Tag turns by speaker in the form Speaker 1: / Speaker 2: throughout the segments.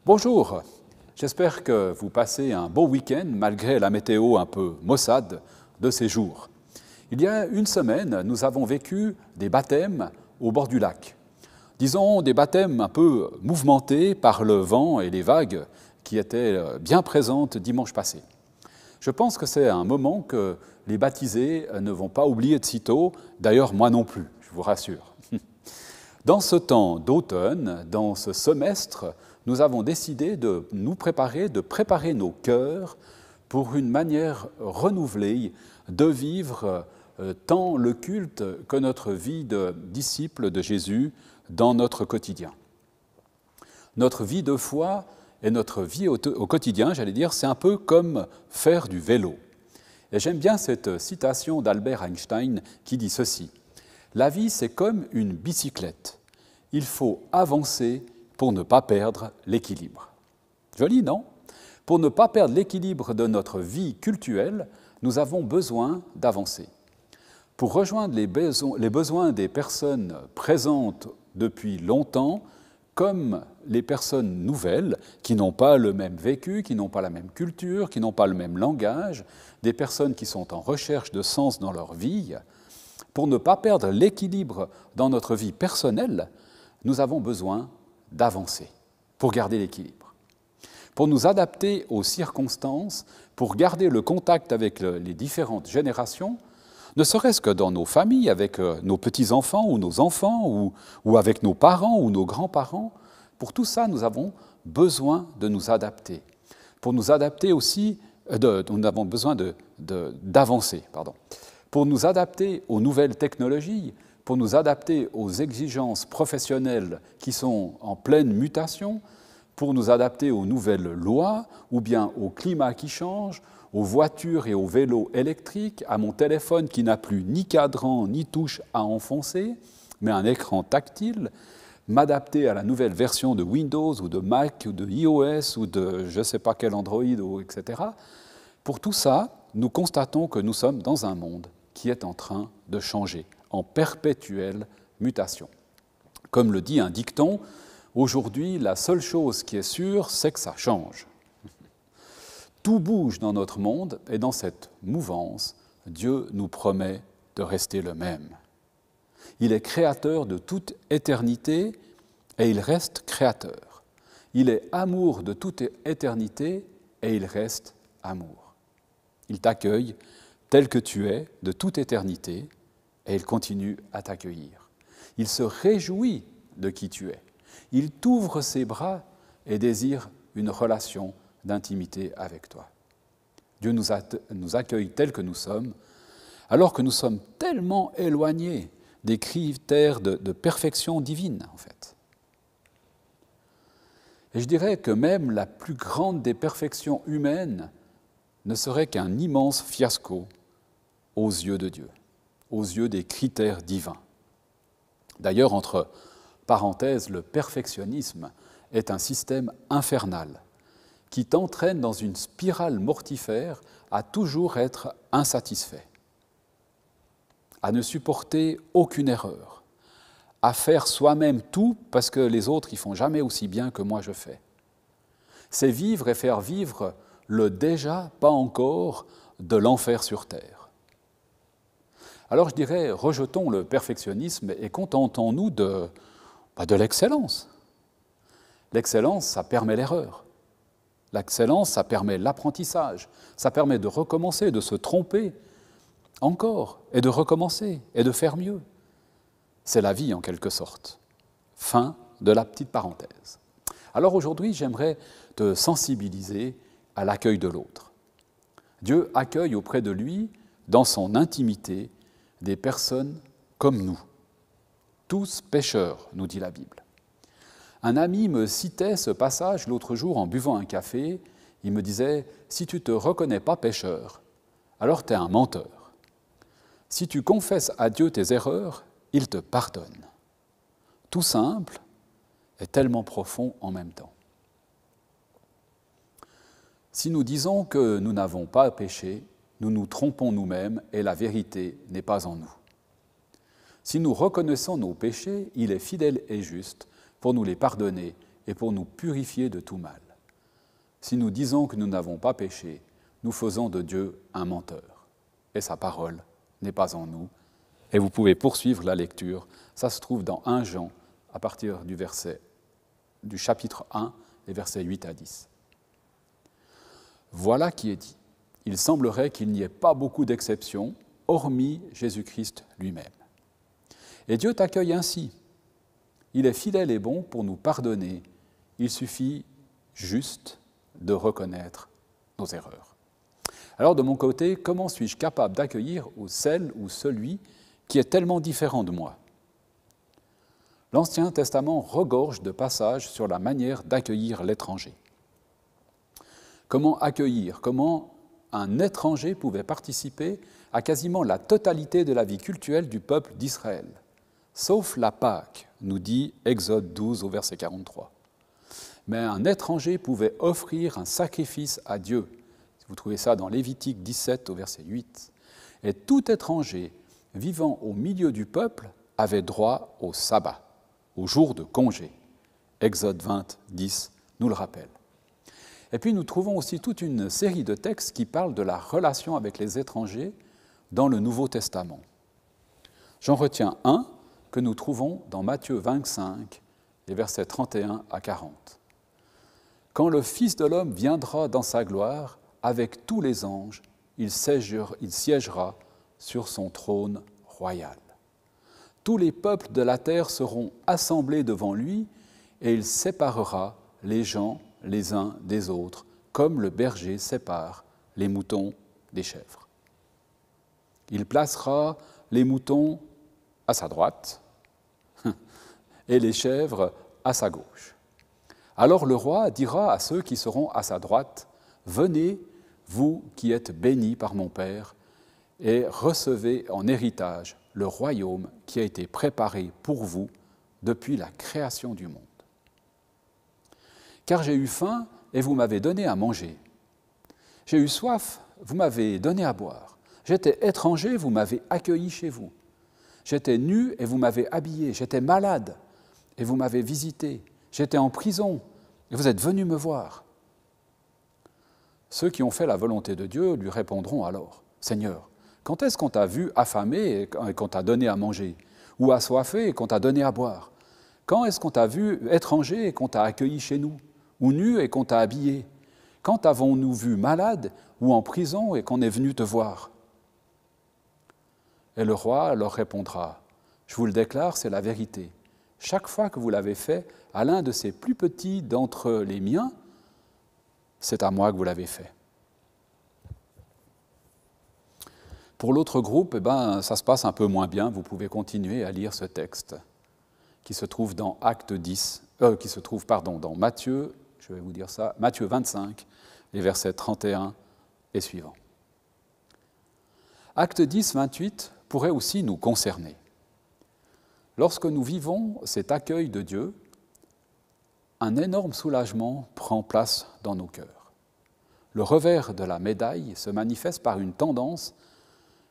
Speaker 1: Bonjour, j'espère que vous passez un beau week-end malgré la météo un peu maussade de ces jours. Il y a une semaine, nous avons vécu des baptêmes au bord du lac. Disons des baptêmes un peu mouvementés par le vent et les vagues qui étaient bien présentes dimanche passé. Je pense que c'est un moment que les baptisés ne vont pas oublier de sitôt, d'ailleurs moi non plus, je vous rassure. Dans ce temps d'automne, dans ce semestre, nous avons décidé de préparer nos cœurs pour une manière renouvelée de vivre tant le culte que notre vie de disciple de Jésus dans notre quotidien. Notre vie de foi et notre vie au quotidien, j'allais dire, c'est un peu comme faire du vélo. Et j'aime bien cette citation d'Albert Einstein qui dit ceci: « La vie, c'est comme une bicyclette. Il faut avancer pour ne pas perdre l'équilibre. » Joli, non? Pour ne pas perdre l'équilibre de notre vie cultuelle, nous avons besoin d'avancer. Pour rejoindre les besoins des personnes présentes depuis longtemps, comme les personnes nouvelles, qui n'ont pas le même vécu, qui n'ont pas la même culture, qui n'ont pas le même langage, des personnes qui sont en recherche de sens dans leur vie, pour ne pas perdre l'équilibre dans notre vie personnelle, nous avons besoin d'avancer pour garder l'équilibre, pour nous adapter aux circonstances, pour garder le contact avec les différentes générations, ne serait-ce que dans nos familles, avec nos petits-enfants ou nos enfants, ou avec nos parents ou nos grands-parents. Pour tout ça, nous avons besoin de nous adapter. Pour nous adapter aussi, nous avons besoin d'avancer. Pour nous adapter aux nouvelles technologies, pour nous adapter aux exigences professionnelles qui sont en pleine mutation, pour nous adapter aux nouvelles lois, ou bien au climat qui change, aux voitures et aux vélos électriques, à mon téléphone qui n'a plus ni cadran ni touche à enfoncer, mais un écran tactile, m'adapter à la nouvelle version de Windows ou de Mac ou de iOS ou de je ne sais pas quel Android, etc. Pour tout ça, nous constatons que nous sommes dans un monde qui est en train de changer, en perpétuelle mutation. Comme le dit un dicton, aujourd'hui, la seule chose qui est sûre, c'est que ça change. Tout bouge dans notre monde et dans cette mouvance, Dieu nous promet de rester le même. Il est créateur de toute éternité et il reste créateur. Il est amour de toute éternité et il reste amour. Il t'accueille tel que tu es de toute éternité et il continue à t'accueillir. Il se réjouit de qui tu es. Il t'ouvre ses bras et désire une relation d'intimité avec toi. Dieu nous accueille tels que nous sommes, alors que nous sommes tellement éloignés des critères de perfection divine, en fait. Et je dirais que même la plus grande des perfections humaines ne serait qu'un immense fiasco aux yeux de Dieu, aux yeux des critères divins. D'ailleurs, entre parenthèses, le perfectionnisme est un système infernal qui t'entraîne dans une spirale mortifère à toujours être insatisfait, à ne supporter aucune erreur, à faire soi-même tout parce que les autres ne font jamais aussi bien que moi je fais. C'est vivre et faire vivre le déjà, pas encore, de l'enfer sur terre. Alors je dirais, rejetons le perfectionnisme et contentons-nous de l'excellence. L'excellence, ça permet l'erreur. L'excellence, ça permet l'apprentissage. Ça permet de recommencer, de se tromper encore, et de recommencer, et de faire mieux. C'est la vie en quelque sorte. Fin de la petite parenthèse. Alors aujourd'hui, j'aimerais te sensibiliser à l'accueil de l'autre. Dieu accueille auprès de lui, dans son intimité, des personnes comme nous. Tous pécheurs, nous dit la Bible. Un ami me citait ce passage l'autre jour en buvant un café. Il me disait « Si tu ne te reconnais pas pécheur, alors tu es un menteur. Si tu confesses à Dieu tes erreurs, il te pardonne. » Tout simple et tellement profond en même temps. Si nous disons que nous n'avons pas péché, nous nous trompons nous-mêmes et la vérité n'est pas en nous. Si nous reconnaissons nos péchés, il est fidèle et juste pour nous les pardonner et pour nous purifier de tout mal. Si nous disons que nous n'avons pas péché, nous faisons de Dieu un menteur, et sa parole n'est pas en nous. Et vous pouvez poursuivre la lecture, ça se trouve dans 1 Jean, à partir du chapitre 1, les versets 8 à 10. Voilà qui est dit. Il semblerait qu'il n'y ait pas beaucoup d'exceptions, hormis Jésus-Christ lui-même. Et Dieu t'accueille ainsi. Il est fidèle et bon pour nous pardonner. Il suffit juste de reconnaître nos erreurs. Alors de mon côté, comment suis-je capable d'accueillir celle ou celui qui est tellement différent de moi? L'Ancien Testament regorge de passages sur la manière d'accueillir l'étranger. Comment accueillir? Comment un étranger pouvait participer à quasiment la totalité de la vie cultuelle du peuple d'Israël, sauf la Pâque, nous dit Exode 12 au verset 43. Mais un étranger pouvait offrir un sacrifice à Dieu. Vous trouvez ça dans Lévitique 17 au verset 8. Et tout étranger vivant au milieu du peuple avait droit au sabbat, au jour de congé. Exode 20, 10 nous le rappelle. Et puis nous trouvons aussi toute une série de textes qui parlent de la relation avec les étrangers dans le Nouveau Testament. J'en retiens un que nous trouvons dans Matthieu 25, les versets 31 à 40. « Quand le Fils de l'homme viendra dans sa gloire, avec tous les anges, il siégera sur son trône royal. Tous les peuples de la terre seront assemblés devant lui, et il séparera les gens les uns des autres, comme le berger sépare les moutons des chèvres. Il placera les moutons à sa droite et les chèvres à sa gauche. Alors le roi dira à ceux qui seront à sa droite, « Venez, vous qui êtes bénis par mon Père, et recevez en héritage le royaume qui a été préparé pour vous depuis la création du monde. Car j'ai eu faim et vous m'avez donné à manger. J'ai eu soif, vous m'avez donné à boire. J'étais étranger, vous m'avez accueilli chez vous. J'étais nu et vous m'avez habillé. J'étais malade et vous m'avez visité. J'étais en prison et vous êtes venus me voir. » Ceux qui ont fait la volonté de Dieu lui répondront alors, « Seigneur, quand est-ce qu'on t'a vu affamé et qu'on t'a donné à manger, ou assoiffé et qu'on t'a donné à boire? Quand est-ce qu'on t'a vu étranger et qu'on t'a accueilli chez nous, ou nu et qu'on t'a habillé? Quand avons-nous vu malade ou en prison et qu'on est venu te voir ?» Et le roi leur répondra, « Je vous le déclare, c'est la vérité. Chaque fois que vous l'avez fait à l'un de ces plus petits d'entre les miens, c'est à moi que vous l'avez fait. » Pour l'autre groupe, ça se passe un peu moins bien. Vous pouvez continuer à lire ce texte qui se trouve dans dans Matthieu, je vais vous dire ça, Matthieu 25, les versets 31 et suivants. Acte 10, 28 pourrait aussi nous concerner. Lorsque nous vivons cet accueil de Dieu, un énorme soulagement prend place dans nos cœurs. Le revers de la médaille se manifeste par une tendance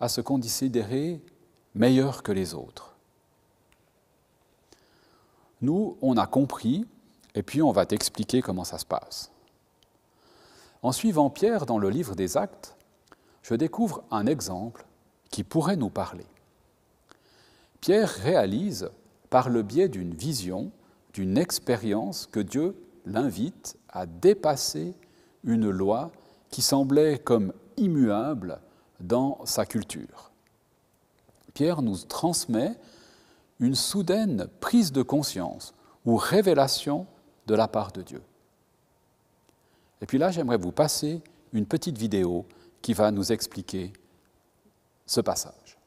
Speaker 1: à se considérer meilleur que les autres. Nous, on a compris, et puis on va t'expliquer comment ça se passe. En suivant Pierre dans le livre des Actes, je découvre un exemple qui pourrait nous parler. Pierre réalise, par le biais d'une vision, d'une expérience, que Dieu l'invite à dépasser une loi qui semblait comme immuable dans sa culture. Pierre nous transmet une soudaine prise de conscience ou révélation de la part de Dieu. Et puis là, j'aimerais vous passer une petite vidéo qui va nous expliquer ce passage.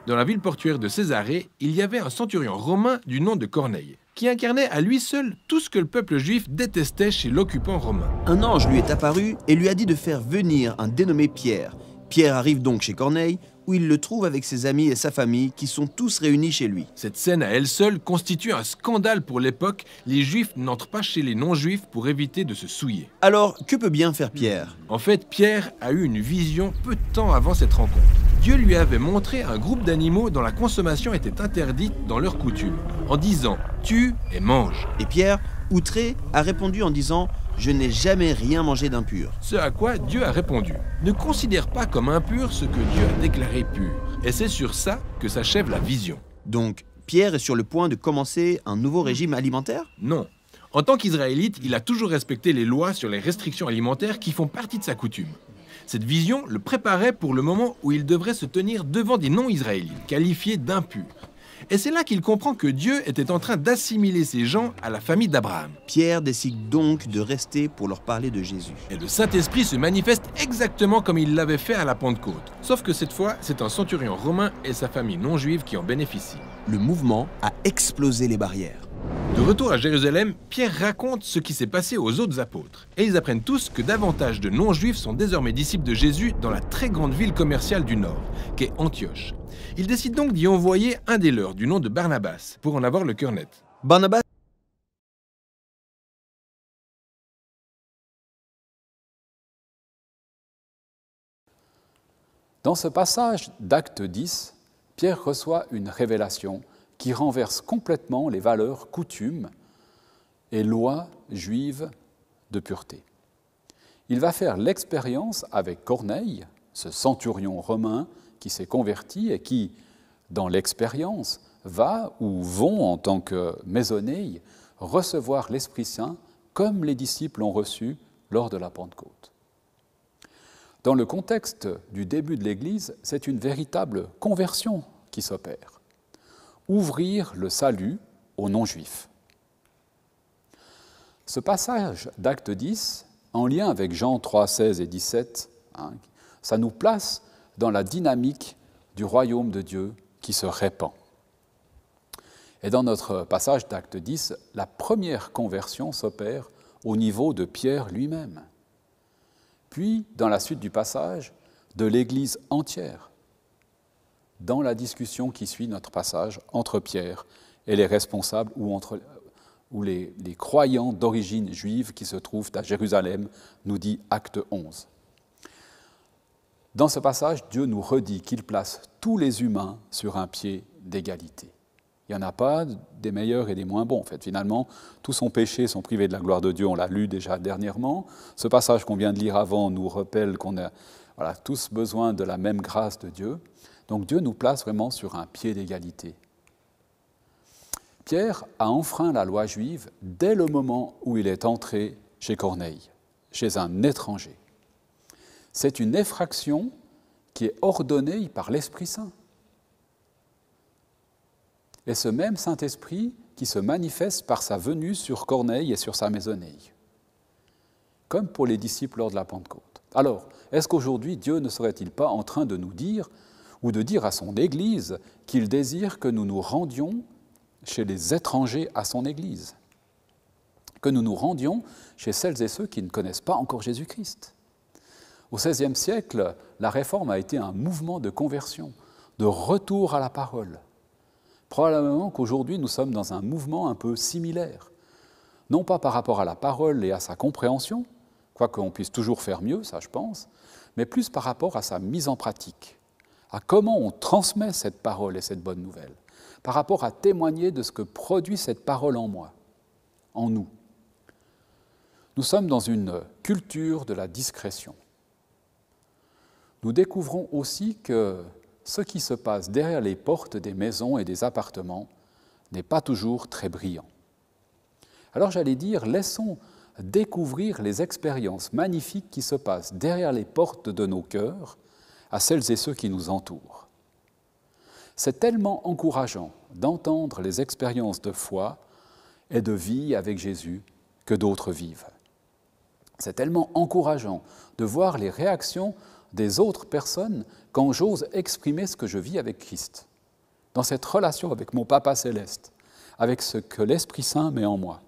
Speaker 2: Dans la ville portuaire de Césarée, il y avait un centurion romain du nom de Corneille, qui incarnait à lui seul tout ce que le peuple juif détestait chez l'occupant romain.
Speaker 3: Un ange lui est apparu et lui a dit de faire venir un dénommé Pierre. Pierre arrive donc chez Corneille, où il le trouve avec ses amis et sa famille, qui sont tous réunis chez lui.
Speaker 2: Cette scène à elle seule constitue un scandale pour l'époque. Les juifs n'entrent pas chez les non-juifs pour éviter de se souiller.
Speaker 3: Alors, que peut bien faire Pierre?
Speaker 2: En fait, Pierre a eu une vision peu de temps avant cette rencontre. Dieu lui avait montré un groupe d'animaux dont la consommation était interdite dans leurs coutumes, en disant « tue et mange ».
Speaker 3: Et Pierre, outré, a répondu en disant « Je n'ai jamais rien mangé d'impur ».
Speaker 2: Ce à quoi Dieu a répondu « Ne considère pas comme impur ce que Dieu a déclaré pur. » Et c'est sur ça que s'achève la vision.
Speaker 3: Donc, Pierre est sur le point de commencer un nouveau régime alimentaire?
Speaker 2: Non. En tant qu'Israélite, il a toujours respecté les lois sur les restrictions alimentaires qui font partie de sa coutume. Cette vision le préparait pour le moment où il devrait se tenir devant des non-israélites, qualifiés d'impurs. Et c'est là qu'il comprend que Dieu était en train d'assimiler ces gens à la famille d'Abraham.
Speaker 3: Pierre décide donc de rester pour leur parler de Jésus.
Speaker 2: Et le Saint-Esprit se manifeste exactement comme il l'avait fait à la Pentecôte. Sauf que cette fois, c'est un centurion romain et sa famille non juive qui en bénéficient.
Speaker 3: Le mouvement a explosé les barrières.
Speaker 2: De retour à Jérusalem, Pierre raconte ce qui s'est passé aux autres apôtres. Et ils apprennent tous que davantage de non-juifs sont désormais disciples de Jésus dans la très grande ville commerciale du Nord, qu'est Antioche. Ils décident donc d'y envoyer un des leurs, du nom de Barnabas, pour en avoir le cœur net.
Speaker 3: Barnabas
Speaker 1: Dans ce passage d'Acte 10, Pierre reçoit une révélation qui renverse complètement les valeurs, coutumes et lois juives de pureté. Il va faire l'expérience avec Corneille, ce centurion romain qui s'est converti et qui, dans l'expérience, va ou vont en tant que maisonnée recevoir l'Esprit Saint comme les disciples l'ont reçu lors de la Pentecôte. Dans le contexte du début de l'Église, c'est une véritable conversion qui s'opère. Ouvrir le salut aux non-juifs. Ce passage d'Acte 10, en lien avec Jean 3, 16 et 17, ça nous place dans la dynamique du royaume de Dieu qui se répand. Et dans notre passage d'Acte 10, la première conversion s'opère au niveau de Pierre lui-même. Puis, dans la suite du passage, de l'Église entière, dans la discussion qui suit notre passage entre Pierre et les responsables ou les croyants d'origine juive qui se trouvent à Jérusalem, nous dit Acte 11. Dans ce passage, Dieu nous redit qu'il place tous les humains sur un pied d'égalité. Il n'y en a pas des meilleurs et des moins bons. En fait, finalement, tous ont péché, sont privés de la gloire de Dieu, on l'a lu déjà dernièrement. Ce passage qu'on vient de lire avant nous rappelle qu'on a tous besoin de la même grâce de Dieu. Donc Dieu nous place vraiment sur un pied d'égalité. Pierre a enfreint la loi juive dès le moment où il est entré chez Corneille, chez un étranger. C'est une effraction qui est ordonnée par l'Esprit Saint. Et ce même Saint-Esprit qui se manifeste par sa venue sur Corneille et sur sa maisonnée, comme pour les disciples lors de la Pentecôte. Alors, est-ce qu'aujourd'hui Dieu ne serait-il pas en train de nous dire, ou de dire à son Église, qu'il désire que nous nous rendions chez les étrangers à son Église, que nous nous rendions chez celles et ceux qui ne connaissent pas encore Jésus-Christ? Au XVIe siècle, la Réforme a été un mouvement de conversion, de retour à la parole. Probablement qu'aujourd'hui, nous sommes dans un mouvement un peu similaire. Non pas par rapport à la parole et à sa compréhension, quoique on puisse toujours faire mieux, ça je pense, mais plus par rapport à sa mise en pratique, à comment on transmet cette parole et cette bonne nouvelle, par rapport à témoigner de ce que produit cette parole en moi, en nous. Nous sommes dans une culture de la discrétion. Nous découvrons aussi que ce qui se passe derrière les portes des maisons et des appartements n'est pas toujours très brillant. Alors j'allais dire, laissons découvrir les expériences magnifiques qui se passent derrière les portes de nos cœurs à celles et ceux qui nous entourent. C'est tellement encourageant d'entendre les expériences de foi et de vie avec Jésus que d'autres vivent. C'est tellement encourageant de voir les réactions des autres personnes quand j'ose exprimer ce que je vis avec Christ, dans cette relation avec mon Papa céleste, avec ce que l'Esprit Saint met en moi.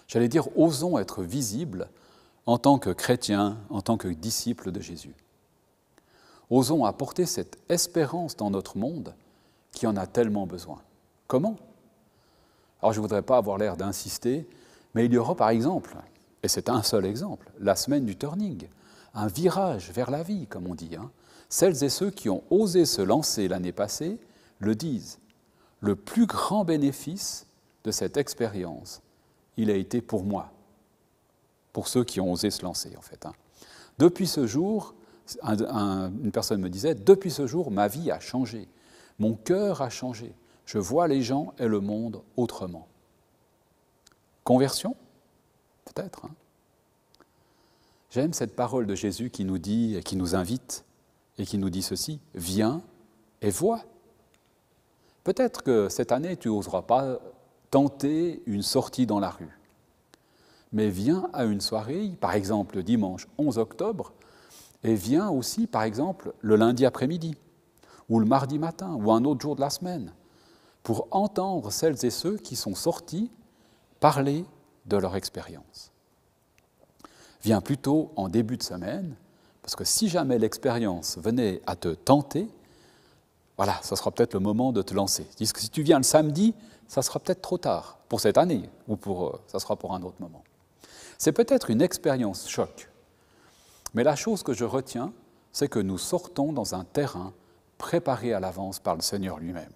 Speaker 1: J'allais dire, osons être visibles en tant que chrétiens, en tant que disciples de Jésus. Osons apporter cette espérance dans notre monde qui en a tellement besoin. Comment? Alors je ne voudrais pas avoir l'air d'insister, mais il y aura par exemple, et c'est un seul exemple, la semaine du turning, un virage vers la vie, comme on dit. Celles et ceux qui ont osé se lancer l'année passée le disent. Le plus grand bénéfice de cette expérience, il a été pour moi, pour ceux qui ont osé se lancer en fait. Depuis ce jour, une personne me disait, depuis ce jour, ma vie a changé, mon cœur a changé, je vois les gens et le monde autrement. Conversion ? Peut-être. J'aime cette parole de Jésus qui nous dit, qui nous invite et qui nous dit ceci, viens et vois. Peut-être que cette année, tu n'oseras pas tenter une sortie dans la rue. Mais viens à une soirée, par exemple le dimanche 11 octobre, et viens aussi, par exemple, le lundi après-midi, ou le mardi matin, ou un autre jour de la semaine, pour entendre celles et ceux qui sont sortis parler de leur expérience. Viens plutôt en début de semaine, parce que si jamais l'expérience venait à te tenter, voilà, ça sera peut-être le moment de te lancer. Si tu viens le samedi, ça sera peut-être trop tard pour cette année, ou ça sera pour un autre moment. C'est peut-être une expérience choc, mais la chose que je retiens, c'est que nous sortons dans un terrain préparé à l'avance par le Seigneur lui-même.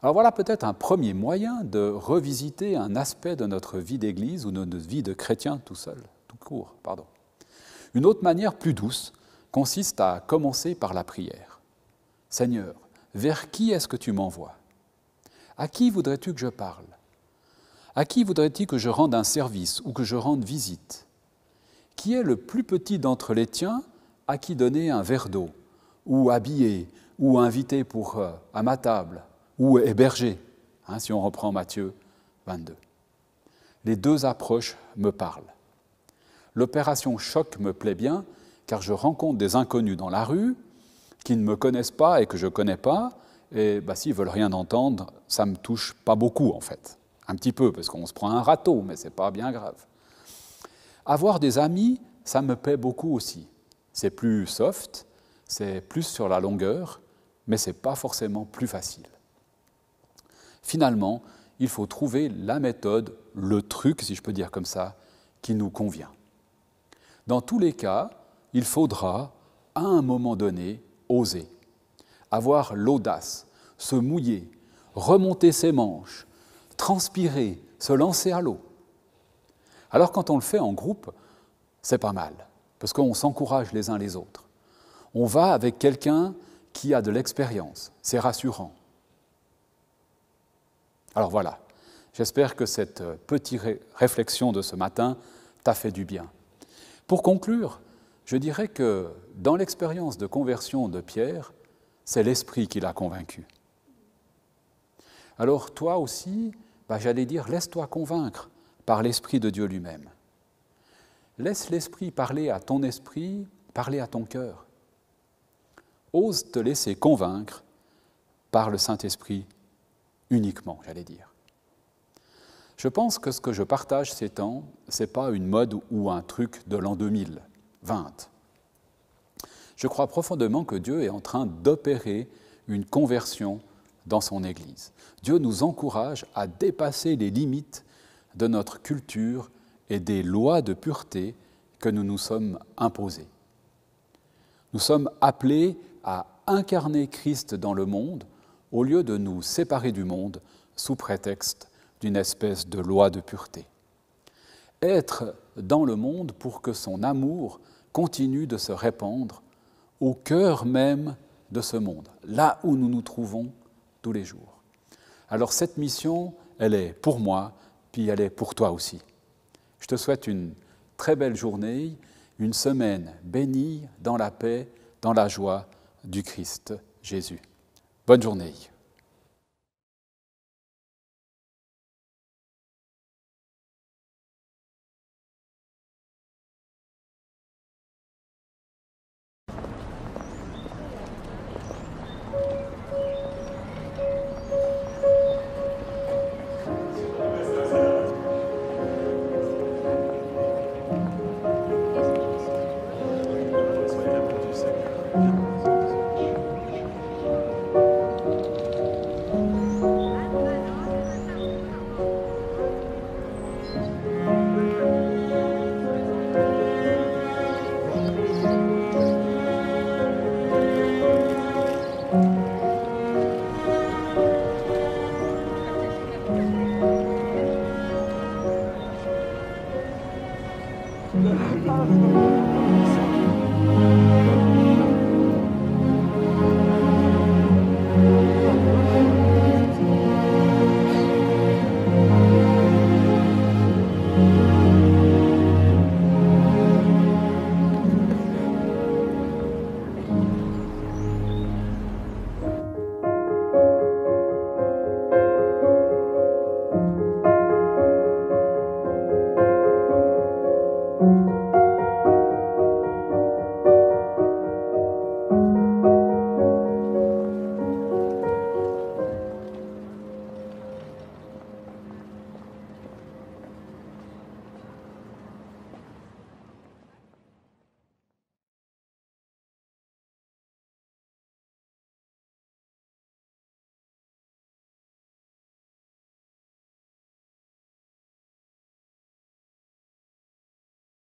Speaker 1: Alors voilà peut-être un premier moyen de revisiter un aspect de notre vie d'Église ou de notre vie de chrétien tout court. Une autre manière plus douce consiste à commencer par la prière. Seigneur, vers qui est-ce que tu m'envoies? À qui voudrais-tu que je parle? À qui voudrais-tu que je rende un service ou que je rende visite? Qui est le plus petit d'entre les tiens à qui donner un verre d'eau, ou habiller, ou inviter à ma table, ou héberger, si on reprend Matthieu 22. Les deux approches me parlent. L'opération choc me plaît bien, car je rencontre des inconnus dans la rue qui ne me connaissent pas et que je ne connais pas, et s'ils ne veulent rien entendre, ça ne me touche pas beaucoup en fait. Un petit peu, parce qu'on se prend un râteau, mais ce n'est pas bien grave. Avoir des amis, ça me plaît beaucoup aussi. C'est plus soft, c'est plus sur la longueur, mais ce n'est pas forcément plus facile. Finalement, il faut trouver la méthode, le truc, si je peux dire comme ça, qui nous convient. Dans tous les cas, il faudra, à un moment donné, oser, avoir l'audace, se mouiller, remonter ses manches, transpirer, se lancer à l'eau. Alors quand on le fait en groupe, c'est pas mal, parce qu'on s'encourage les uns les autres. On va avec quelqu'un qui a de l'expérience, c'est rassurant. Alors voilà, j'espère que cette petite réflexion de ce matin t'a fait du bien. Pour conclure, je dirais que dans l'expérience de conversion de Pierre, c'est l'Esprit qui l'a convaincu. Alors toi aussi, j'allais dire, laisse-toi convaincre par l'Esprit de Dieu lui-même. Laisse l'Esprit parler à ton esprit, parler à ton cœur. Ose te laisser convaincre par le Saint-Esprit uniquement, j'allais dire. Je pense que ce que je partage ces temps, ce n'est pas une mode ou un truc de l'an 2020. Je crois profondément que Dieu est en train d'opérer une conversion dans son Église. Dieu nous encourage à dépasser les limites de notre culture et des lois de pureté que nous nous sommes imposées. Nous sommes appelés à incarner Christ dans le monde au lieu de nous séparer du monde sous prétexte d'une espèce de loi de pureté. Être dans le monde pour que son amour continue de se répandre au cœur même de ce monde, là où nous nous trouvons tous les jours. Alors cette mission, elle est pour moi, puis elle est pour toi aussi. Je te souhaite une très belle journée, une semaine bénie dans la paix, dans la joie du Christ Jésus. Bonne journée.